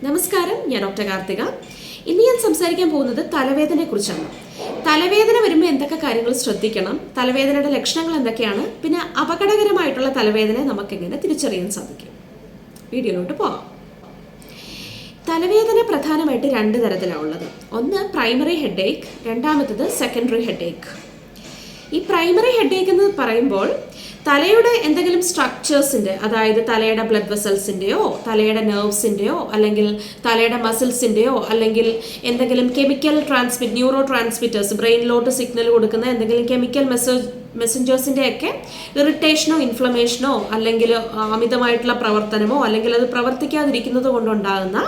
നമസ്കാരം, ഞാൻ ഡോക്ടർ കാർത്തിക. ഇന്ന് ഞാൻ സംസാരിക്കാൻ പോകുന്നത് തലവേദനയെക്കുറിച്ചാണ്. തലവേദന വരുമ്പോൾ എന്തൊക്കെ കാര്യങ്ങൾ ശ്രദ്ധിക്കണം, തലവേദനയുടെ ലക്ഷണങ്ങൾ എന്തൊക്കെയാണ്, പിന്നെ അപകടകരമായിട്ടുള്ള തലവേദനയെ നമുക്ക് എങ്ങനെ തിരിച്ചറിയാൻ സാധിക്കും. വീഡിയോയിലോട്ട് പോകാം. തലവേദന പ്രധാനമായിട്ട് രണ്ട് തരത്തിലാണ് ഉള്ളത്. ഒന്ന് പ്രൈമറി ഹെഡേക്ക്, രണ്ടാമത്തത് സെക്കൻഡറി ഹെഡേക്ക്. ഈ പ്രൈമറി ഹെഡേക്ക് എന്ന് പറയുമ്പോൾ തലയുടെ എന്തെങ്കിലും സ്ട്രക്ചേഴ്സിൻ്റെ, അതായത് തലയുടെ ബ്ലഡ് വെസൽസിൻ്റെയോ തലയുടെ നെർവ്സിൻ്റെയോ അല്ലെങ്കിൽ തലയുടെ മസിൽസിൻ്റെയോ അല്ലെങ്കിൽ എന്തെങ്കിലും കെമിക്കൽ ന്യൂറോ ട്രാൻസ്മിറ്റേഴ്സ്, ബ്രെയിനിലോട്ട് സിഗ്നൽ കൊടുക്കുന്ന എന്തെങ്കിലും കെമിക്കൽ മെസ്സഞ്ചേഴ്സിൻ്റെയൊക്കെ ഇറിറ്റേഷനോ ഇൻഫ്ലമേഷനോ അല്ലെങ്കിൽ അമിതമായിട്ടുള്ള പ്രവർത്തനമോ അല്ലെങ്കിൽ അത് പ്രവർത്തിക്കാതിരിക്കുന്നത് കൊണ്ടുണ്ടാകുന്ന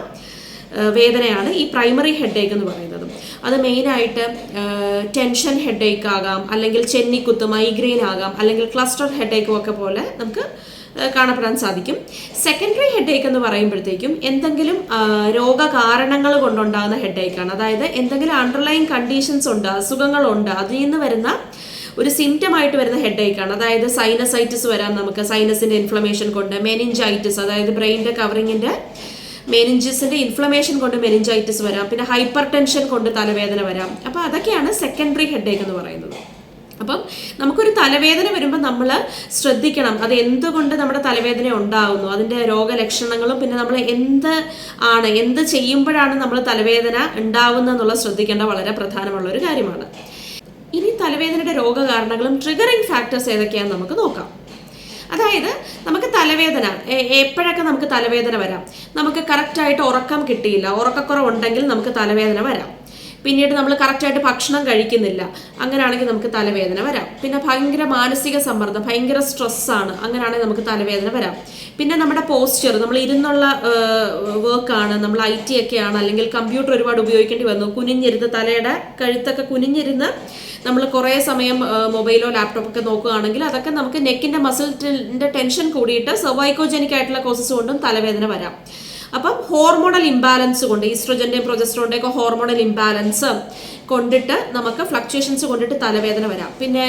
വേദനയാണ് ഈ പ്രൈമറി ഹെഡേക്ക് എന്ന് പറയുന്നത്. അത് മെയിനായിട്ട് ടെൻഷൻ ഹെഡേക്ക് ആകാം, അല്ലെങ്കിൽ ചെന്നിക്കുത്ത് മൈഗ്രെയിൻ ആകാം, അല്ലെങ്കിൽ ക്ലസ്റ്റർ ഹെഡേക്കും ഒക്കെ പോലെ നമുക്ക് കാണപ്പെടാൻ സാധിക്കും. സെക്കൻഡറി ഹെഡേക്ക് എന്ന് പറയുമ്പോഴത്തേക്കും എന്തെങ്കിലും രോഗകാരണങ്ങൾ കൊണ്ടുണ്ടാകുന്ന ഹെഡേക്കാണ്. അതായത് എന്തെങ്കിലും അണ്ടർലൈൻ കണ്ടീഷൻസ് ഉണ്ട്, അസുഖങ്ങളുണ്ട്, അതിൽ നിന്ന് വരുന്ന ഒരു സിംറ്റമായിട്ട് വരുന്ന ഹെഡേക്കാണ്. അതായത് സൈനസൈറ്റിസ് വരാം, നമുക്ക് സൈനസിൻ്റെ ഇൻഫ്ലമേഷൻ കൊണ്ട്, മെനിഞ്ചൈറ്റിസ് അതായത് ബ്രെയിനിൻ്റെ കവറിങ്ങിൻ്റെ മെനിഞ്ചസിൻ്റെ ഇൻഫ്ലമേഷൻ കൊണ്ട് മെനിഞ്ചൈറ്റിസ് വരാം, പിന്നെ ഹൈപ്പർ ടെൻഷൻ കൊണ്ട് തലവേദന വരാം. അപ്പോൾ അതൊക്കെയാണ് സെക്കൻഡറി ഹെഡേക്ക് എന്ന് പറയുന്നത്. അപ്പം നമുക്കൊരു തലവേദന വരുമ്പോൾ നമ്മൾ ശ്രദ്ധിക്കണം അത് എന്തുകൊണ്ട് നമ്മുടെ തലവേദന ഉണ്ടാകുന്നു, അതിൻ്റെ രോഗലക്ഷണങ്ങളും പിന്നെ നമ്മൾ എന്ത് ചെയ്യുമ്പോഴാണ് നമ്മൾ തലവേദന ഉണ്ടാവുന്നതെന്നുള്ള ശ്രദ്ധിക്കേണ്ട വളരെ പ്രധാനമുള്ള ഒരു കാര്യമാണ്. ഇനി തലവേദനയുടെ രോഗകാരണങ്ങളും ട്രിഗറിങ് ഫാക്ടേഴ്സ് ഏതൊക്കെയാണെന്ന് നമുക്ക് നോക്കാം. അതായത് നമുക്ക് തലവേദന എപ്പോഴൊക്കെ നമുക്ക് തലവേദന വരാം, നമുക്ക് കറക്റ്റായിട്ട് ഉറക്കം കിട്ടിയില്ല, ഉറക്കക്കുറവുണ്ടെങ്കിൽ നമുക്ക് തലവേദന വരാം. പിന്നീട് നമ്മൾ കറക്റ്റായിട്ട് ഭക്ഷണം കഴിക്കുന്നില്ല, അങ്ങനെയാണെങ്കിൽ നമുക്ക് തലവേദന വരാം. പിന്നെ ഭയങ്കര മാനസിക സമ്മർദ്ദം, ഭയങ്കര സ്ട്രെസ്സാണ്, അങ്ങനെയാണെങ്കിൽ നമുക്ക് തലവേദന വരാം. പിന്നെ നമ്മുടെ പോസ്ചർ, നമ്മൾ ഇരുന്നുള്ള വർക്കാണ്, നമ്മൾ IT ഒക്കെയാണ്, അല്ലെങ്കിൽ കമ്പ്യൂട്ടർ ഒരുപാട് ഉപയോഗിക്കേണ്ടി വന്നു, കുനിഞ്ഞിരുന്ന് തലയുടെ കഴുത്തൊക്കെ കുനിഞ്ഞിരുന്ന് നമ്മൾ കുറേ സമയം മൊബൈലോ ലാപ്ടോപ്പൊക്കെ നോക്കുകയാണെങ്കിൽ അതൊക്കെ നമുക്ക് നെക്കിൻ്റെ മസിലിൻ്റെ ടെൻഷൻ കൂടിയിട്ട് സെർവൈക്കോജനിക് ആയിട്ടുള്ള കോസസ് കൊണ്ടും തലവേദന വരാം. അപ്പം ഹോർമോണൽ ഇംബാലൻസ് കൊണ്ട്, ഈസ്ട്രോജൻ്റെയും പ്രൊജസ്ട്രോണിൻ്റെയും ഒക്കെ ഹോർമോണൽ ഇംബാലൻസ് കൊണ്ടിട്ട് നമുക്ക് ഫ്ലക്ച്വേഷൻസ് കൊണ്ടിട്ട് തലവേദന വരാം. പിന്നെ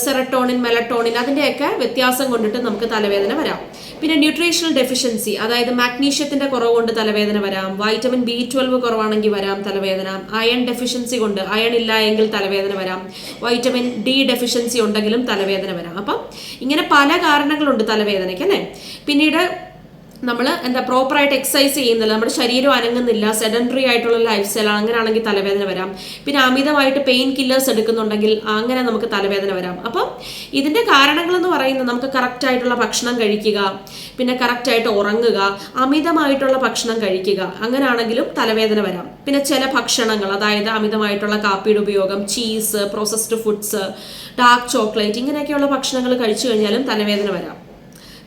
സെറട്ടോണിൻ, മെലട്ടോണിൻ അതിൻ്റെയൊക്കെ വ്യത്യാസം കൊണ്ടിട്ട് നമുക്ക് തലവേദന വരാം. പിന്നെ ന്യൂട്രീഷണൽ ഡെഫിഷ്യൻസി, അതായത് മാഗ്നീഷ്യത്തിൻ്റെ കുറവ് കൊണ്ട് തലവേദന വരാം, വൈറ്റമിൻ B12 കുറവാണെങ്കിൽ വരാം തലവേദന, അയൺ ഡെഫിഷ്യൻസി കൊണ്ട്, അയൺ ഇല്ല എങ്കിൽ തലവേദന വരാം, വൈറ്റമിൻ D ഡെഫിഷ്യൻസി ഉണ്ടെങ്കിലും തലവേദന വരാം. അപ്പം ഇങ്ങനെ പല കാരണങ്ങളുണ്ട് തലവേദനയ്ക്ക് അല്ലേ. പിന്നീട് നമ്മൾ പ്രോപ്പറായിട്ട് എക്സസൈസ് ചെയ്യുന്നില്ല, നമ്മുടെ ശരീരം അനങ്ങുന്നില്ല, സെഡൻറ്ററി ആയിട്ടുള്ള ലൈഫ് സ്റ്റൈലാണ്, അങ്ങനെയാണെങ്കിൽ തലവേദന വരാം. പിന്നെ അമിതമായിട്ട് പെയിൻ കില്ലേഴ്സ് എടുക്കുന്നുണ്ടെങ്കിൽ അങ്ങനെ നമുക്ക് തലവേദന വരാം. അപ്പം ഇതിൻ്റെ കാരണങ്ങളെന്ന് പറയുന്നത് നമുക്ക് കറക്റ്റായിട്ടുള്ള ഭക്ഷണം കഴിക്കുക, പിന്നെ കറക്റ്റായിട്ട് ഉറങ്ങുക, അമിതമായിട്ടുള്ള ഭക്ഷണം കഴിക്കുക, അങ്ങനെയാണെങ്കിലും തലവേദന വരാം. പിന്നെ ചില ഭക്ഷണങ്ങൾ, അതായത് അമിതമായിട്ടുള്ള കാപ്പിയുടെ ഉപയോഗം, cheese, processed foods, dark chocolate ഇങ്ങനെയൊക്കെയുള്ള ഭക്ഷണങ്ങൾ കഴിച്ചു കഴിഞ്ഞാലും തലവേദന വരാം.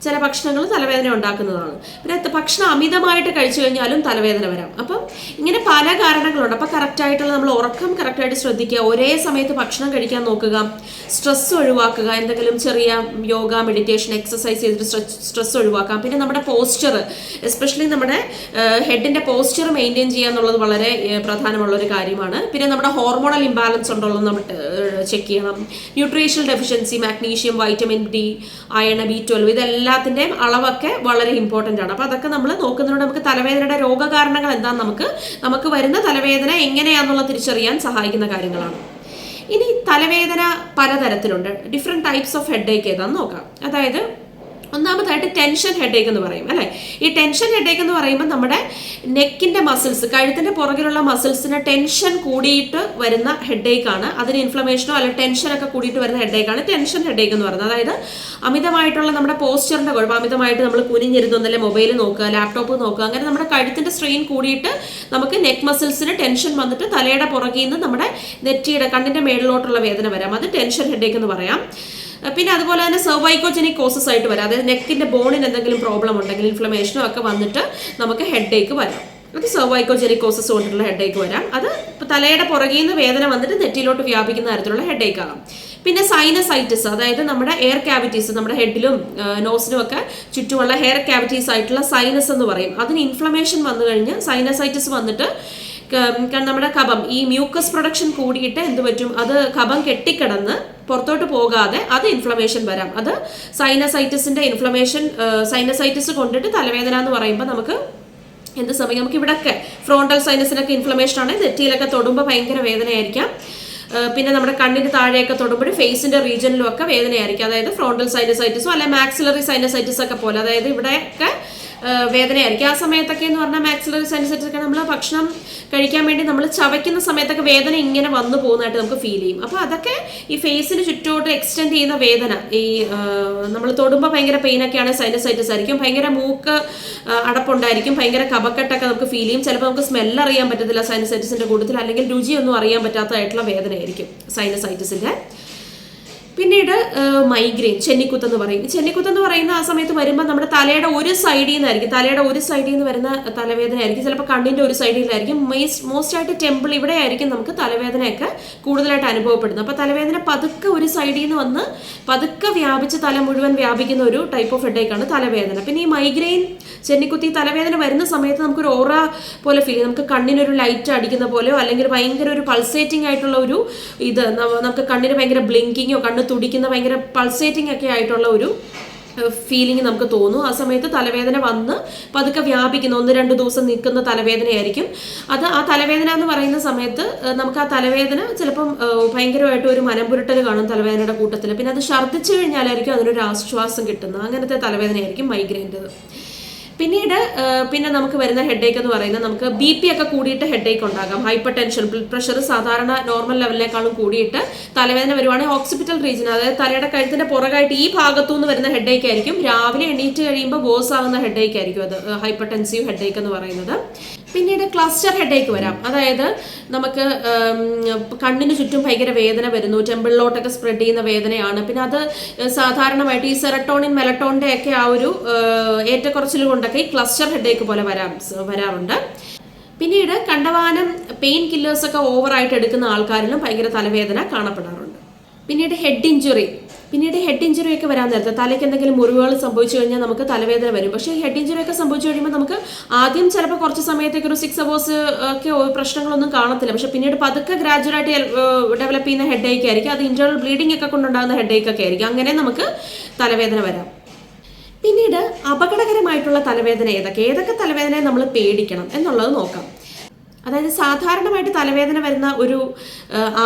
ചില ഭക്ഷണങ്ങൾ തലവേദന ഉണ്ടാക്കുന്നതാണ്. പിന്നെ ഭക്ഷണം അമിതമായിട്ട് കഴിച്ചു കഴിഞ്ഞാലും തലവേദന വരാം. അപ്പം ഇങ്ങനെ പല കാരണങ്ങളുണ്ട്. അപ്പം കറക്റ്റായിട്ടുള്ള നമ്മൾ ഉറക്കം കറക്റ്റായിട്ട് ശ്രദ്ധിക്കുക, ഒരേ സമയത്ത് ഭക്ഷണം കഴിക്കാൻ നോക്കുക, സ്ട്രെസ് ഒഴിവാക്കുക, എന്തെങ്കിലും ചെറിയ യോഗ, മെഡിറ്റേഷൻ, എക്സസൈസ് ചെയ്തിട്ട് സ്ട്രെസ് ഒഴിവാക്കാം. പിന്നെ നമ്മുടെ പോസ്ചർ, എസ്പെഷ്യലി നമ്മുടെ ഹെഡിൻ്റെ പോസ്ചർ മെയിൻറ്റെയിൻ ചെയ്യുക എന്നുള്ളത് വളരെ പ്രധാനമുള്ളൊരു കാര്യമാണ്. പിന്നെ നമ്മുടെ ഹോർമോണൽ ഇംബാലൻസ് ഉണ്ടോ നമ്മൾ ചെക്ക് ചെയ്യണം. Nutritional deficiency, magnesium, vitamin D, iron, B12 ഇതെല്ലാത്തിൻ്റെയും അളവൊക്കെ വളരെ ഇമ്പോർട്ടൻ്റ് ആണ്. അപ്പോൾ അതൊക്കെ നമ്മൾ നോക്കുന്നതിലൂടെ നമുക്ക് തലവേദനയുടെ രോഗകാരണങ്ങൾ എന്താണെന്ന് നമുക്ക് വരുന്ന തലവേദന എങ്ങനെയാണെന്നുള്ളത് തിരിച്ചറിയാൻ സഹായിക്കുന്ന കാര്യങ്ങളാണ്. ഇനി തലവേദന പലതരത്തിലുണ്ട്. ഡിഫറെൻറ്റ് ടൈപ്സ് ഓഫ് ഹെഡേക്ക് ഏതാണെന്ന് നോക്കാം. അതായത് ഒന്നാമതായിട്ട് ടെൻഷൻ ഹെഡേക്ക് എന്ന് പറയും അല്ലേ. ഈ ടെൻഷൻ ഹെഡേക്ക് എന്ന് പറയുമ്പോൾ നമ്മുടെ നെക്കിൻ്റെ മസിൽസ്, കഴുത്തിൻ്റെ പുറകിലുള്ള മസിൽസിന് ടെൻഷൻ കൂടിയിട്ട് വരുന്ന ഹെഡേക്കാണ്. അതിന് ഇൻഫ്ലമേഷനോ അല്ലെങ്കിൽ ടെൻഷനൊക്കെ കൂടിയിട്ട് വരുന്ന ഹെഡേക്കാണ് ടെൻഷൻ ഹെഡേക്ക് എന്ന് പറയുന്നത്. അതായത് അമിതമായിട്ടുള്ള നമ്മുടെ പോസ്ചറിൻ്റെ കുഴപ്പം, അമിതമായിട്ട് നമ്മൾ കുനിഞ്ഞിരുന്നല്ലേ മൊബൈൽ നോക്കുക, ലാപ്ടോപ്പ് നോക്കുക, അങ്ങനെ നമ്മുടെ കഴുത്തിൻ്റെ സ്ട്രെയിൻ കൂടിയിട്ട് നമുക്ക് നെക്ക് മസിൽസിന് ടെൻഷൻ വന്നിട്ട് തലയുടെ പുറകിൽ നിന്ന് നമ്മുടെ നെറ്റിയുടെ കണ്ണിൻ്റെ മേളിലോട്ടുള്ള വേദന വരാം. അത് ടെൻഷൻ ഹെഡേക്ക് എന്ന് പറയാം. പിന്നെ അതുപോലെ തന്നെ സെർവൈക്കോജനിക് കോസസ് ആയിട്ട് വരാം. അതായത് നെക്കിൻ്റെ ബോണിന് എന്തെങ്കിലും പ്രോബ്ലം ഉണ്ടെങ്കിൽ ഇൻഫ്ലമേഷനോ ഒക്കെ വന്നിട്ട് നമുക്ക് ഹെഡേക്ക് വരാം. അത് സെർവൈക്കോജനിക് കോസസ് കൊണ്ടിട്ടുള്ള ഹെഡേക്ക് വരാം. അത് തലയുടെ പുറകിൽ നിന്ന് വേദന വന്നിട്ട് നെറ്റിലോട്ട് വ്യാപിക്കുന്ന തരത്തിലുള്ള ഹെഡേക്ക് ആകാം. പിന്നെ സൈനസൈറ്റിസ്, അതായത് നമ്മുടെ എയർ ക്യാവിറ്റീസ്, നമ്മുടെ ഹെഡിലും നോസിനും ഒക്കെ ചുറ്റുമുള്ള ഹെയർ ക്യാവിറ്റീസ് ആയിട്ടുള്ള സൈനസ് എന്ന് പറയും. അതിന് ഇൻഫ്ലമേഷൻ വന്നു കഴിഞ്ഞ് സൈനസൈറ്റിസ് വന്നിട്ട് നമ്മുടെ കഫം, ഈ മ്യൂക്കസ് പ്രൊഡക്ഷൻ കൂടിയിട്ട് എന്ത് പറ്റും, അത് കഫം കെട്ടിക്കിടന്ന് പുറത്തോട്ട് പോകാതെ അത് ഇൻഫ്ലമേഷൻ വരാം. അത് സൈനസൈറ്റിസിന്റെ ഇൻഫ്ലമേഷൻ, സൈനസൈറ്റിസ് കൊണ്ടിട്ട് തലവേദന എന്ന് പറയുമ്പോൾ നമുക്ക് എന്ത് സമയം നമുക്ക് ഇവിടെയൊക്കെ ഫ്രോണ്ടൽ സൈനസിനൊക്കെ ഇൻഫ്ലമേഷൻ ആണ്, നെറ്റിയിലൊക്കെ തൊടുമ്പോൾ ഭയങ്കര വേദനയായിരിക്കാം. പിന്നെ നമ്മുടെ കണ്ണിന് താഴെയൊക്കെ തൊടുമ്പോൾ ഫേസിന്റെ റീജിയനിലും ഒക്കെ വേദനയായിരിക്കും. അതായത് ഫ്രോണ്ടൽ സൈനസൈറ്റിസോ അല്ലെ മാക്സിലറി സൈനസൈറ്റിസ് ഒക്കെ പോലെ, അതായത് ഇവിടെയൊക്കെ വേദനയായിരിക്കും. ആ സമയത്തൊക്കെ എന്ന് പറഞ്ഞാൽ മാക്സിലറി സൈനസൈറ്റിസ് ഒക്കെ നമ്മൾ ഭക്ഷണം കഴിക്കാൻ വേണ്ടി നമ്മൾ ചവയ്ക്കുന്ന സമയത്തൊക്കെ വേദന ഇങ്ങനെ വന്നു പോകുന്നതായിട്ട് നമുക്ക് ഫീൽ ചെയ്യും. അപ്പോൾ അതൊക്കെ ഈ ഫേസിന് ചുറ്റോട്ട് എക്സ്റ്റെൻഡ് ചെയ്യുന്ന വേദന, ഈ നമ്മൾ തൊടുമ്പോൾ ഭയങ്കര പെയിനൊക്കെയാണ് സൈനസൈറ്റിസ് ആയിരിക്കും. ഭയങ്കര മൂക്ക് അടപ്പുണ്ടായിരിക്കും, ഭയങ്കര കഫക്കെട്ടൊക്കെ നമുക്ക് ഫീൽ ചെയ്യും. ചിലപ്പോൾ നമുക്ക് സ്മെല്ല് അറിയാൻ പറ്റത്തില്ല സൈനസൈറ്റിസിന്റെ കൂട്ടത്തിൽ, അല്ലെങ്കിൽ രുചിയൊന്നും അറിയാൻ പറ്റാത്തതായിട്ടുള്ള വേദനയായിരിക്കും സൈനസൈറ്റിസിന്റെ. പിന്നീട് മൈഗ്രെയിൻ, ചെന്നിക്കുത്തെന്ന് പറയും. ചെന്നിക്കുത്തെന്ന് പറയുന്ന ആ സമയത്ത് വരുമ്പോൾ നമ്മുടെ തലയുടെ ഒരു സൈഡിൽ നിന്ന് വരുന്ന തലവേദന ആയിരിക്കും. ചിലപ്പോൾ കണ്ണിന്റെ ഒരു സൈഡിലായിരിക്കും. മോസ്റ്റ് ആയിട്ട് ടെമ്പിൾ ഇവിടെ ആയിരിക്കും നമുക്ക് തലവേദനയൊക്കെ കൂടുതലായിട്ട് അനുഭവപ്പെടുന്നത്. അപ്പോൾ തലവേദന പതുക്കെ ഒരു സൈഡിൽ നിന്ന് വന്ന് പതുക്കെ വ്യാപിച്ച് തല മുഴുവൻ വ്യാപിക്കുന്ന ഒരു ടൈപ്പ് ഓഫ് ഹെഡേക്കാണ് തലവേദന. പിന്നെ ഈ മൈഗ്രെയിൻ, ചെന്നിക്കുത്തി, തലവേദന വരുന്ന സമയത്ത് നമുക്കൊരു ഓറ പോലെ ഫീൽ ചെയ്യും. നമുക്ക് കണ്ണിനൊരു ലൈറ്റ് അടിക്കുന്ന പോലെയോ അല്ലെങ്കിൽ ഭയങ്കര ഒരു പൾസേറ്റിംഗ് ആയിട്ടുള്ള ഒരു ഇത്, നമുക്ക് കണ്ണിന് ഭയങ്കര ബ്ലിങ്കിങ്ങോ കണ്ണ് തുടിക്കുന്ന ഭയങ്കര പൾസേറ്റിംഗ് ഒക്കെ ആയിട്ടുള്ള ഒരു ഫീലിംഗ് നമുക്ക് തോന്നും. ആ സമയത്ത് തലവേദന വന്ന് പതുക്കെ വ്യാപിക്കുന്ന 1-2 ദിവസം നിൽക്കുന്ന തലവേദനയായിരിക്കും. ആ തലവേദന എന്ന് പറയുന്ന സമയത്ത് നമുക്ക് ആ തലവേദന ചിലപ്പം ഭയങ്കരമായിട്ട് ഒരു മനംപുരട്ടൽ കാണും തലവേദനയുടെ കൂട്ടത്തിൽ. പിന്നെ അത് ഛർദ്ദിച്ചു കഴിഞ്ഞാലായിരിക്കും അതിനൊരു ആശ്വാസം കിട്ടുന്നത്. അങ്ങനത്തെ തലവേദനയായിരിക്കും മൈഗ്രെയിൻ്റെത്. പിന്നെ നമുക്ക് വരുന്ന ഹെഡേക്ക് എന്ന് പറയുന്നത് നമുക്ക് BP ഒക്കെ കൂടിയിട്ട് ഹെഡേക്ക് ഉണ്ടാകാം. ഹൈപ്പർ ടെൻഷൻ, ബ്ലഡ് പ്രഷർ സാധാരണ നോർമൽ ലെവലിനേക്കാളും കൂടിയിട്ട് തലവേദന വരുവാണെങ്കിൽ ഓക്സിപിറ്റൽ റീജിയൻ, അതായത് തലയുടെ കഴുത്തിന്റെ പുറകായിട്ട് ഈ ഭാഗത്തു നിന്ന് വരുന്ന ഹെഡേക്ക് ആയിരിക്കും. രാവിലെ എണീറ്റ് കഴിയുമ്പോൾ ബോസ് ആകുന്ന ഹെഡേക്ക് ആയിരിക്കും അത് ഹൈപ്പർ ടെൻസീവ് ഹെഡേക്ക് എന്ന് പറയുന്നത്. പിന്നീട് ക്ലസ്റ്റർ ഹെഡേക്ക് വരാം. അതായത് നമുക്ക് കണ്ണിന് ചുറ്റും ഭയങ്കര വേദന വരുന്നു, ടെമ്പിളിലോട്ടൊക്കെ സ്പ്രെഡ് ചെയ്യുന്ന വേദനയാണ്. പിന്നെ അത് സാധാരണമായിട്ട് ഈ സെറട്ടോണിൻ, മെലട്ടോണിന്റെ ഒക്കെ ആ ഒരു ഏറ്റക്കുറച്ചിൽ കൊണ്ടൊക്കെ ഈ ക്ലസ്റ്റർ ഹെഡേക്ക് പോലെ വരാറുണ്ട്. പിന്നീട് കണ്ടവാനം പെയിൻ കില്ലേഴ്സ് ഒക്കെ ഓവറായിട്ട് എടുക്കുന്ന ആൾക്കാരിലും ഭയങ്കര തലവേദന കാണപ്പെടാറുണ്ട്. പിന്നീട് ഹെഡ് ഇഞ്ചുറി ഒക്കെ വരാൻ നേരത്തെ തലയ്ക്ക് എന്തെങ്കിലും മുറിവുകൾ സംഭവിച്ചു കഴിഞ്ഞാൽ നമുക്ക് തലവേദന വരും. പക്ഷേ ഹെഡ് ഇഞ്ചുറി ഒക്കെ സംഭവിച്ചു കഴിയുമ്പോൾ നമുക്ക് ആദ്യം ചിലപ്പോൾ കുറച്ച് സമയത്തേക്ക് ഒരു 6 hours ഒക്കെ പ്രശ്നങ്ങളൊന്നും കാണത്തില്ല. പക്ഷെ പിന്നീട് പതുക്കെ ഗ്രാജുവലായിട്ട് ഡെവലപ്പ് ചെയ്യുന്ന ഹെഡേക്ക് ആയിരിക്കും. അത് ഇന്റേണൽ ബ്ലീഡിംഗ് ഒക്കെ കൊണ്ടുണ്ടാകുന്ന ഹെഡേക്ക് ഒക്കെ ആയിരിക്കും. അങ്ങനെ നമുക്ക് തലവേദന വരാം. പിന്നീട് അപകടകരമായിട്ടുള്ള തലവേദന ഏതൊക്കെ തലവേദനയെ നമ്മൾ പേടിക്കണം എന്നുള്ളത് നോക്കാം. അതായത് സാധാരണമായിട്ട് തലവേദന വരുന്ന ഒരു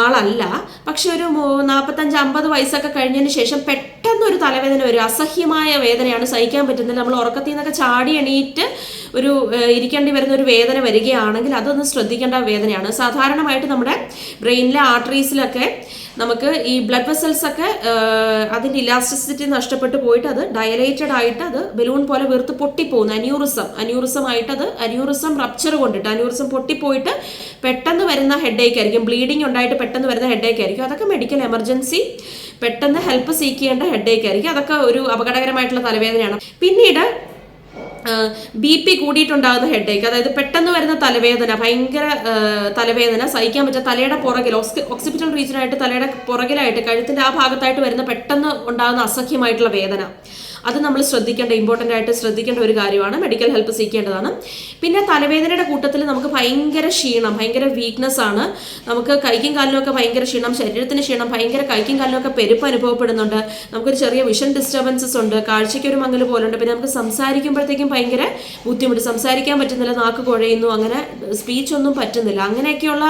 ആളല്ല, പക്ഷെ ഒരു 45-50 വയസ്സൊക്കെ കഴിഞ്ഞതിന് ശേഷം പെട്ടെന്നൊരു തലവേദന വരും. അസഹ്യമായ വേദനയാണ്, സഹിക്കാൻ പറ്റുന്നില്ല. നമ്മൾ ഉറക്കത്തിൽ നിന്നൊക്കെ ചാടി എണീറ്റ് ഒരു ഇരിക്കേണ്ടി വരുന്ന ഒരു വേദന വരികയാണെങ്കിൽ അതൊന്ന് ശ്രദ്ധിക്കേണ്ട വേദനയാണ്. സാധാരണമായിട്ട് നമ്മുടെ ബ്രെയിനിലെ ആർട്ടറീസിലൊക്കെ നമുക്ക് ഈ ബ്ലഡ് വെസൽസ് ഒക്കെ അതിൻ്റെ ഇലാസ്റ്റിസിറ്റി നഷ്ടപ്പെട്ടു പോയിട്ട് അത് ഡയലേറ്റഡ് ആയിട്ട് അത് ബലൂൺ പോലെ വീർത്ത് പൊട്ടിപ്പോകുന്നു. അന്യൂറിസം റപ്ചർ കൊണ്ടിട്ട് അന്യൂറിസം പൊട്ടിപ്പോയിട്ട് പെട്ടെന്ന് വരുന്ന ഹെഡേക്ക് ആയിരിക്കും. ബ്ലീഡിങ് ഉണ്ടായിട്ട് പെട്ടെന്ന് വരുന്ന ഹെഡേക്ക് ആയിരിക്കും. അതൊക്കെ മെഡിക്കൽ എമർജൻസി, പെട്ടെന്ന് ഹെൽപ്പ് സീക്ക് ചെയ്യേണ്ട ഹെഡേക്ക് ആയിരിക്കും. അതൊക്കെ ഒരു അപകടകരമായിട്ടുള്ള തലവേദനയാണ്. പിന്നീട് BP കൂടിയിട്ടുണ്ടാകുന്ന ഹെഡേക്ക്, അതായത് പെട്ടെന്ന് വരുന്ന തലവേദന, ഭയങ്കര തലവേദന സഹിക്കാൻ പറ്റുക, തലയുടെ പുറകിൽ ഓക്സിപിറ്റൽ റീജിയനായിട്ട് തലയുടെ പുറകിലായിട്ട് കഴുത്തിന്റെ ആ ഭാഗത്തായിട്ട് വരുന്ന പെട്ടെന്ന് ഉണ്ടാകുന്ന അസഹ്യമായിട്ടുള്ള വേദന, അത് നമ്മൾ ഇമ്പോർട്ടൻ്റ് ആയിട്ട് ശ്രദ്ധിക്കേണ്ട ഒരു കാര്യമാണ്. മെഡിക്കൽ ഹെൽപ്പ് സീക്കേണ്ടതാണ്. പിന്നെ തലവേദനയുടെ കൂട്ടത്തിൽ നമുക്ക് ഭയങ്കര ക്ഷീണം, ഭയങ്കര വീക്ക്നെസ് ആണ്. നമുക്ക് കൈക്കും കാലിനൊക്കെ ഭയങ്കര ക്ഷീണം, ശരീരത്തിന് ക്ഷീണം, ഭയങ്കര കൈക്കും കാലിനൊക്കെ പെരുപ്പ് അനുഭവപ്പെടുന്നുണ്ട്. നമുക്കൊരു ചെറിയ വിഷൻ ഡിസ്റ്റർബൻസസ് ഉണ്ട്, കാഴ്ചയ്ക്ക് ഒരു മങ്ങൽ പോലുണ്ട്. പിന്നെ നമുക്ക് സംസാരിക്കുമ്പോഴത്തേക്കും ഭയങ്കര ബുദ്ധിമുട്ട്, സംസാരിക്കാൻ പറ്റുന്നില്ല, നാക്ക് കുഴയുന്നു, അങ്ങനെ സ്പീച്ച് ഒന്നും പറ്റുന്നില്ല. അങ്ങനെയൊക്കെയുള്ള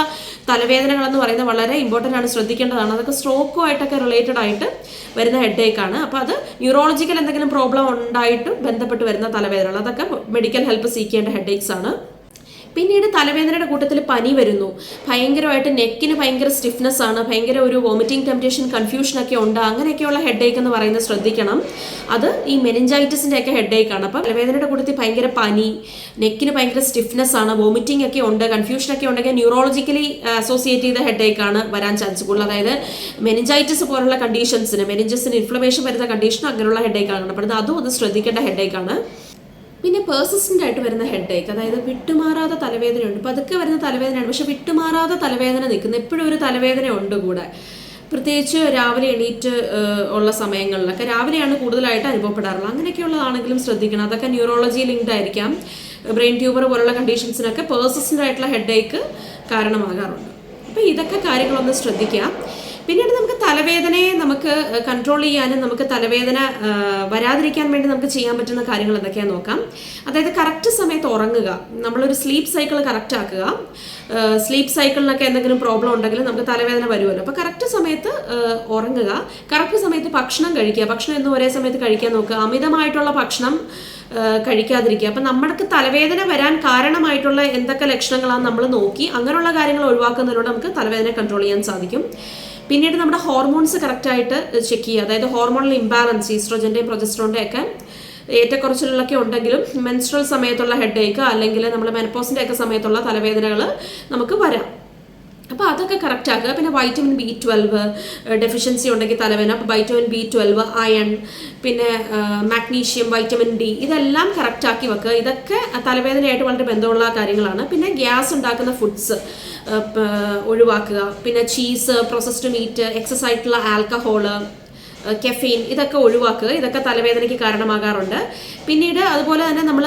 തലവേദനകളെന്ന് പറയുന്നത് വളരെ ഇമ്പോർട്ടൻ്റ് ആണ്, ശ്രദ്ധിക്കേണ്ടതാണ്. അതൊക്കെ സ്ട്രോക്കുമായിട്ടൊക്കെ റിലേറ്റഡ് ആയിട്ട് വരുന്ന ഹെഡേക്കാണ്. അപ്പോൾ അത് ന്യൂറോളജിക്കൽ എന്തെങ്കിലും പ്രോബ്ലം ഉണ്ടായിട്ട് ബന്ധപ്പെട്ട് വരുന്ന തലവേദനകൾ, അതൊക്കെ മെഡിക്കൽ ഹെൽപ്പ് സീക്കേണ്ട ഹെഡേക്സ് ആണ്. പിന്നീട് തലവേദനയുടെ കൂട്ടത്തിൽ പനി വരുന്നു, ഭയങ്കരമായിട്ട് നെക്കിന് ഭയങ്കര സ്റ്റിഫ്നെസ് ആണ്, ഭയങ്കര ഒരു വോമിറ്റിംഗ് ടെംപ്റ്റേഷൻ, കൺഫ്യൂഷനൊക്കെ ഉണ്ട്. അങ്ങനെയൊക്കെയുള്ള ഹെഡേക്ക് എന്ന് പറയുന്നത് ശ്രദ്ധിക്കണം. അത് ഈ മെനിഞ്ചൈറ്റിസിൻ്റെ ഒക്കെ ഹെഡേക്കാണ്. അപ്പോൾ തലവേദനയുടെ കൂട്ടത്തിൽ ഭയങ്കര പനി, നെക്കിന് ഭയങ്കര സ്റ്റിഫ്നെസ് ആണ്, വോമിറ്റിംഗ് ഒക്കെ ഉണ്ട്, കൺഫ്യൂഷനൊക്കെ ഉണ്ടെങ്കിൽ ന്യൂറോളജിക്കലി അസോസിയേറ്റ് ചെയ്ത ഹെഡേക്കാണ് വരാൻ ചാൻസ് കൂടുതൽ. അതായത് മെനിഞ്ചൈറ്റിസ് പോലുള്ള കണ്ടീഷൻസിന്, മെനിഞ്ചസിന് ഇൻഫ്ലമേഷൻ വരുന്ന കണ്ടീഷനും അങ്ങനെയുള്ള ഹെഡേക്കാണ് കാണപ്പെടുന്നത്. അതും ഒന്ന് ശ്രദ്ധിക്കേണ്ട ഹെഡേക്കാണ്. പിന്നെ പേഴ്സിസ്റ്റൻ്റ് ആയിട്ട് വരുന്ന ഹെഡേക്ക്, അതായത് വിട്ടുമാറാത്ത തലവേദനയുണ്ട്. പതുക്കെ വരുന്ന തലവേദനയാണ്, പക്ഷെ വിട്ടുമാറാത്ത തലവേദന നിൽക്കുന്നത്, എപ്പോഴും ഒരു തലവേദന ഉണ്ട് കൂടെ. പ്രത്യേകിച്ച് രാവിലെ എണീറ്റ് ഉള്ള സമയങ്ങളിലൊക്കെ, രാവിലെയാണ് കൂടുതലായിട്ട് അനുഭവപ്പെടാറുള്ളത്. അങ്ങനെയൊക്കെയുള്ളതാണെങ്കിലും ശ്രദ്ധിക്കണം. അതൊക്കെ ന്യൂറോളജി ലിങ്ക്ഡ് ആയിരിക്കാം. ബ്രെയിൻ ട്യൂമർ പോലുള്ള കണ്ടീഷൻസിനൊക്കെ പേഴ്സിസ്റ്റൻ്റ് ആയിട്ടുള്ള ഹെഡേക്ക് കാരണമാകാറുണ്ട്. അപ്പോൾ ഇതൊക്കെ കാര്യങ്ങളൊന്ന് ശ്രദ്ധിക്കാം. പിന്നീട് നമുക്ക് തലവേദനയെ നമുക്ക് കൺട്രോൾ ചെയ്യാനും നമുക്ക് തലവേദന വരാതിരിക്കാൻ വേണ്ടി നമുക്ക് ചെയ്യാൻ പറ്റുന്ന കാര്യങ്ങൾ എന്തൊക്കെയാണെന്ന് നോക്കാം. അതായത് കറക്റ്റ് സമയത്ത് ഉറങ്ങുക, നമ്മളൊരു സ്ലീപ്പ് സൈക്കിൾ കറക്റ്റ് ആക്കുക. സ്ലീപ്പ് സൈക്കിളിനൊക്കെ എന്തെങ്കിലും പ്രോബ്ലം ഉണ്ടെങ്കിൽ നമുക്ക് തലവേദന വരുമല്ലോ. അപ്പോൾ കറക്റ്റ് സമയത്ത് ഉറങ്ങുക, കറക്റ്റ് സമയത്ത് ഭക്ഷണം കഴിക്കുക, ഭക്ഷണം എന്നും ഒരേ സമയത്ത് കഴിക്കാൻ നോക്കുക, അമിതമായിട്ടുള്ള ഭക്ഷണം കഴിക്കാതിരിക്കുക. അപ്പം നമ്മൾക്ക് തലവേദന വരാൻ കാരണമായിട്ടുള്ള എന്തൊക്കെ ലക്ഷണങ്ങളാണ് നമ്മൾ നോക്കി അങ്ങനെയുള്ള കാര്യങ്ങൾ ഒഴിവാക്കുന്നതിലൂടെ നമുക്ക് തലവേദന കൺട്രോൾ ചെയ്യാൻ സാധിക്കും. പിന്നീട് നമ്മുടെ ഹോർമോൺസ് കറക്റ്റായിട്ട് ചെക്ക് ചെയ്യുക. അതായത് ഹോർമോണൽ ഇംബാലൻസ്, ഈസ്ട്രോജൻ്റെയും പ്രൊജസ്ട്രോണിൻ്റെ ഒക്കെ ഏറ്റക്കുറച്ചിലൊക്കെ ഉണ്ടെങ്കിലും മെൻസ്ട്രൽ സമയത്തുള്ള ഹെഡ് ഏക്ക് അല്ലെങ്കിൽ നമ്മൾ മെനപ്പോസിൻ്റെ ഒക്കെ സമയത്തുള്ള തലവേദനകൾ നമുക്ക് വരാം. അപ്പോൾ അതൊക്കെ കറക്റ്റ് ആക്കുക. പിന്നെ വൈറ്റമിൻ B12 ഡെഫിഷ്യൻസി ഉണ്ടെങ്കിൽ തലവേദന, അപ്പോൾ വൈറ്റമിൻ B12, അയൺ, പിന്നെ മാഗ്നീഷ്യം, വൈറ്റമിൻ D ഇതെല്ലാം കറക്റ്റാക്കി വെക്കുക. ഇതൊക്കെ തലവേദനയായിട്ട് വളരെ ബന്ധമുള്ള കാര്യങ്ങളാണ്. പിന്നെ ഗ്യാസ് ഉണ്ടാക്കുന്ന ഫുഡ്സ് ഒഴിവാക്കുക. പിന്നെ ചീസ്, പ്രോസസ്ഡ് മീറ്റ്, എക്സസ് ആയിട്ടുള്ള ആൽക്കഹോള്, കെഫീൻ ഇതൊക്കെ ഒഴിവാക്കുക. ഇതൊക്കെ തലവേദനയ്ക്ക് കാരണമാകാറുണ്ട്. പിന്നീട് അതുപോലെ തന്നെ നമ്മൾ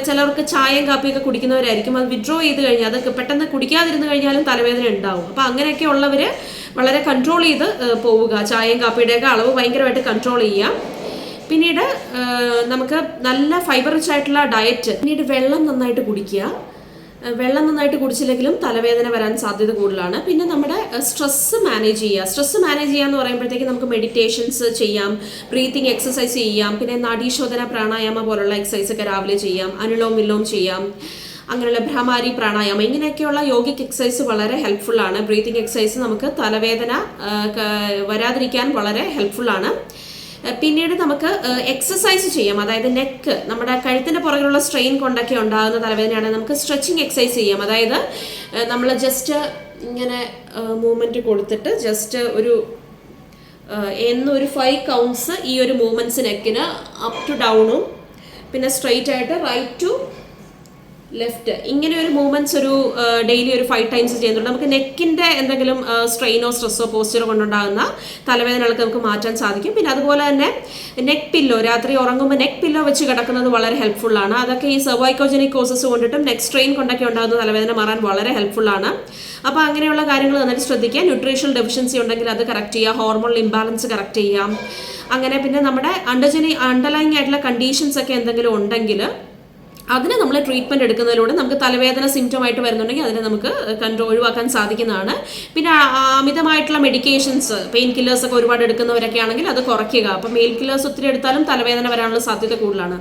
ചിലർക്ക് ചായയും കാപ്പിയൊക്കെ കുടിക്കുന്നവരായിരിക്കും. അത് വിഡ്രോ ചെയ്ത് കഴിഞ്ഞാൽ അതൊക്കെ പെട്ടെന്ന് കുടിക്കാതിരുന്ന് കഴിഞ്ഞാലും തലവേദന ഉണ്ടാവും. അപ്പോൾ അങ്ങനെയൊക്കെ ഉള്ളവർ വളരെ കൺട്രോൾ ചെയ്ത് പോവുക. ചായയും കാപ്പിയുടെയൊക്കെ അളവ് ഭയങ്കരമായിട്ട് കൺട്രോൾ ചെയ്യാം. പിന്നീട് നമുക്ക് നല്ല ഫൈബർ റിച്ച് ആയിട്ടുള്ള ഡയറ്റ്. പിന്നീട് വെള്ളം നന്നായിട്ട് കുടിക്കുക. വെള്ളം നന്നായിട്ട് കുടിച്ചില്ലെങ്കിലും തലവേദന വരാൻ സാധ്യത കൂടുതലാണ്. പിന്നെ നമ്മുടെ സ്ട്രെസ്സ് മാനേജ് ചെയ്യുക. സ്ട്രെസ്സ് മാനേജ് ചെയ്യുക എന്ന് പറയുമ്പോഴത്തേക്ക് നമുക്ക് മെഡിറ്റേഷൻസ് ചെയ്യാം, ബ്രീത്തിങ് എക്സസൈസ് ചെയ്യാം, പിന്നെ നാഡീശോധന പ്രാണായാമ പോലുള്ള എക്സസൈസ് ഒക്കെ രാവിലെ ചെയ്യാം, അനുലോം വിലോം ചെയ്യാം, അങ്ങനെയുള്ള ഭ്രമാരി പ്രാണായാമം, ഇങ്ങനെയൊക്കെയുള്ള യോഗിക് എക്സസൈസ് വളരെ ഹെൽപ്ഫുള്ളാണ്. ബ്രീത്തിങ് എക്സസൈസ് നമുക്ക് തലവേദന വരാതിരിക്കാൻ വളരെ ഹെൽപ്ഫുള്ളാണ്. പിന്നീട് നമുക്ക് എക്സസൈസ് ചെയ്യാം. അതായത് നെക്ക്, നമ്മുടെ കഴുത്തിൻ്റെ പുറകിലുള്ള സ്ട്രെയിൻ കൊണ്ടൊക്കെ ഉണ്ടാകുന്ന തലവേദനയാണെങ്കിൽ നമുക്ക് സ്ട്രെച്ചിങ് എക്സസൈസ് ചെയ്യാം. അതായത് നമ്മൾ ജസ്റ്റ് ഇങ്ങനെ മൂവ്മെൻറ്റ് കൊടുത്തിട്ട് ജസ്റ്റ് ഒരു 5 കൗണ്ട്സ് ഈ ഒരു മൂവ്മെൻറ്റ്സ് നെക്കിന് അപ്പ് ടു ഡൗണും പിന്നെ സ്ട്രെയിറ്റ് ആയിട്ട് റൈറ്റ് ടു ലെഫ്റ്റ്, ഇങ്ങനെ ഒരു മൂവ്മെൻറ്റ്സ് ഒരു ഡെയിലി ഒരു 5 ടൈംസ് ചെയ്യുന്നുണ്ട്. നമുക്ക് നെക്കിൻ്റെ എന്തെങ്കിലും സ്ട്രെയിനോ സ്ട്രെസ്സോ പോസ്ചറോ കൊണ്ടുണ്ടാകുന്ന തലവേദനകൾക്ക് നമുക്ക് മാറ്റാൻ സാധിക്കും. പിന്നെ അതുപോലെ തന്നെ നെക്ക് പില്ലോ, രാത്രി ഉറങ്ങുമ്പോൾ നെക്ക് പില്ലോ വെച്ച് കിടക്കുന്നത് വളരെ ഹെൽപ്ഫുള്ളാണ്. അതൊക്കെ ഈ സെർവൈക്കോജനിക് കോസസ് കൊണ്ടിട്ടും നെക്ക് സ്ട്രെയിൻ കൊണ്ടൊക്കെ ഉണ്ടാകുന്ന തലവേദന മാറാൻ വളരെ ഹെൽപ്ഫുള്ളാണ്. അപ്പോൾ അങ്ങനെയുള്ള കാര്യങ്ങൾ നന്നായിട്ട് ശ്രദ്ധിക്കുക. ന്യൂട്രീഷണൽ ഡെഫിഷ്യൻസി ഉണ്ടെങ്കിൽ അത് കറക്റ്റ് ചെയ്യുക, ഹോർമോണൽ ഇംബാലൻസ് കറക്റ്റ് ചെയ്യാം. അങ്ങനെ പിന്നെ നമ്മുടെ അണ്ടർലൈങ് ആയിട്ടുള്ള കണ്ടീഷൻസ് ഒക്കെ എന്തെങ്കിലും ഉണ്ടെങ്കിൽ അതിന് നമ്മൾ ട്രീറ്റ്മെൻറ്റ് എടുക്കുന്നതിലൂടെ നമുക്ക് തലവേദന സിംറ്റമായിട്ട് വരുന്നുണ്ടെങ്കിൽ അതിനെ നമുക്ക് ഒഴിവാക്കാൻ സാധിക്കുന്നതാണ്. പിന്നെ അമിതമായിട്ടുള്ള മെഡിക്കേഷൻസ്, പെയിൻ കില്ലേഴ്സ് ഒക്കെ ഒരുപാട് എടുക്കുന്നവരൊക്കെ ആണെങ്കിൽ അത് കുറയ്ക്കുക. അപ്പോൾ പെയിൻ കില്ലേഴ്സ് ഒത്തിരി എടുത്താലും തലവേദന വരാനുള്ള സാധ്യത കൂടുതലാണ്.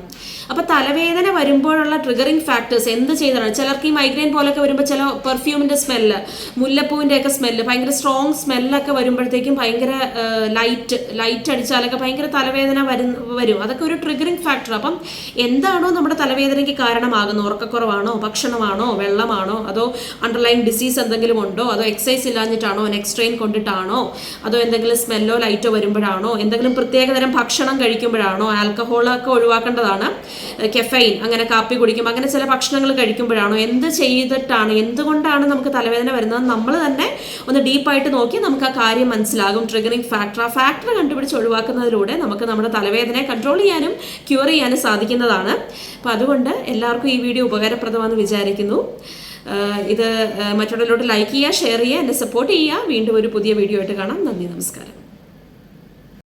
അപ്പോൾ തലവേദന വരുമ്പോഴുള്ള ട്രിഗറിങ് ഫാക്ടേഴ്സ് എന്ത് ചെയ്തതാണ്? ചിലർക്ക് ഈ മൈഗ്രെയിൻ പോലൊക്കെ വരുമ്പോൾ ചില പെർഫ്യൂമിൻ്റെ സ്മെല്ല്, മുല്ലപ്പൂവിൻ്റെ ഒക്കെ സ്മെല്ല്, ഭയങ്കര സ്ട്രോങ് സ്മെല്ലൊക്കെ വരുമ്പോഴത്തേക്കും ഭയങ്കര ലൈറ്റ് അടിച്ചാലൊക്കെ ഭയങ്കര തലവേദന വരും. അതൊക്കെ ഒരു ട്രിഗറിങ് ഫാക്ടർ. അപ്പം എന്താണോ നമ്മുടെ തലവേദനയ്ക്ക് കാരണമാകുന്നു, ഉറക്കക്കുറവാണോ, ഭക്ഷണമാണോ, വെള്ളമാണോ, അതോ അണ്ടർലൈൻ ഡിസീസ് എന്തെങ്കിലും ഉണ്ടോ, അതോ എക്സസൈസ് ഇല്ലാഞ്ഞിട്ടാണോ, നെക്ക് സ്ട്രെയിൻ കൊണ്ടിട്ടാണോ, അതോ എന്തെങ്കിലും സ്മെല്ലോ ലൈറ്റോ വരുമ്പോഴാണോ, എന്തെങ്കിലും പ്രത്യേകതരം ഭക്ഷണം കഴിക്കുമ്പോഴാണോ, ആൽക്കഹോളൊക്കെ ഒഴിവാക്കേണ്ടതാണ്, കെഫൈൻ അങ്ങനെ കാപ്പി കുടിക്കുമ്പോൾ അങ്ങനെ ചില ഭക്ഷണങ്ങൾ കഴിക്കുമ്പോഴാണോ, എന്ത് ചെയ്തിട്ടാണ്, എന്തുകൊണ്ടാണ് നമുക്ക് തലവേദന വരുന്നത് നമ്മൾ തന്നെ ഒന്ന് ഡീപ്പായിട്ട് നോക്കി നമുക്ക് ആ കാര്യം മനസ്സിലാകും. ട്രിഗറിങ് ഫാക്ടർ, ആ ഫാക്ടർ കണ്ടുപിടിച്ച് ഒഴിവാക്കുന്നതിലൂടെ നമുക്ക് നമ്മുടെ തലവേദനയെ കൺട്രോൾ ചെയ്യാനും ക്യൂർ ചെയ്യാനും സാധിക്കുന്നതാണ്. അപ്പോൾ അതുകൊണ്ട് എല്ലാവർക്കും ഈ വീഡിയോ ഉപകാരപ്രദമാണെന്ന് വിചാരിക്കുന്നു. ഇത് മറ്റുള്ളവരിലോട്ട് ലൈക്ക് ചെയ്യുക, ഷെയർ ചെയ്യുക, എന്നെ സപ്പോർട്ട് ചെയ്യുക. വീണ്ടും ഒരു പുതിയ വീഡിയോ ആയിട്ട് കാണാം. നന്ദി, നമസ്കാരം.